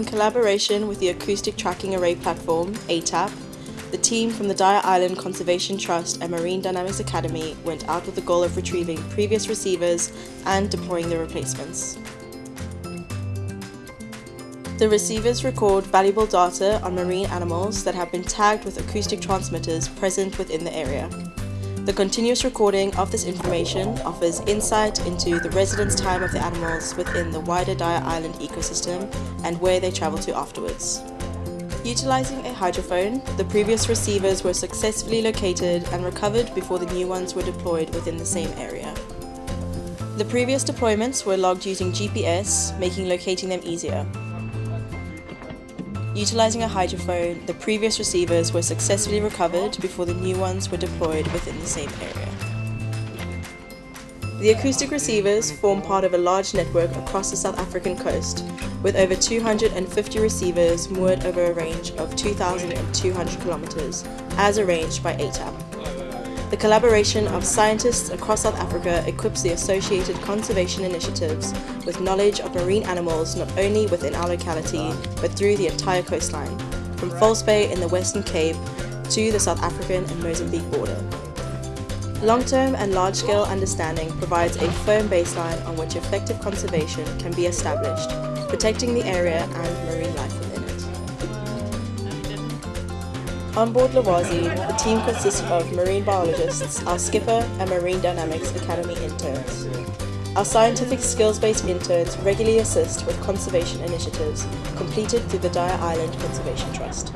In collaboration with the Acoustic Tracking Array Platform, ATAP, the team from the Dyer Island Conservation Trust and Marine Dynamics Academy went out with the goal of retrieving previous receivers and deploying the replacements. The receivers record valuable data on marine animals that have been tagged with acoustic transmitters present within the area. The continuous recording of this information offers insight into the residence time of the animals within the wider Dyer Island ecosystem and where they travel to afterwards. Utilizing a hydrophone, the previous receivers were successfully located and recovered before the new ones were deployed within the same area. The previous deployments were logged using GPS, making locating them easier. Utilizing a hydrophone, the previous receivers were successfully recovered before the new ones were deployed within the same area. The acoustic receivers form part of a large network across the South African coast, with over 250 receivers moored over a range of 2,200 kilometers, as arranged by ATAP. The collaboration of scientists across South Africa equips the associated conservation initiatives with knowledge of marine animals not only within our locality, but through the entire coastline, from False Bay in the Western Cape to the South African and Mozambique border. Long-term and large-scale understanding provides a firm baseline on which effective conservation can be established, protecting the area and marine life within it. On board Lawazi, the team consists of marine biologists, our skipper, and Marine Dynamics Academy interns. Our scientific skills-based interns regularly assist with conservation initiatives completed through the Dyer Island Conservation Trust.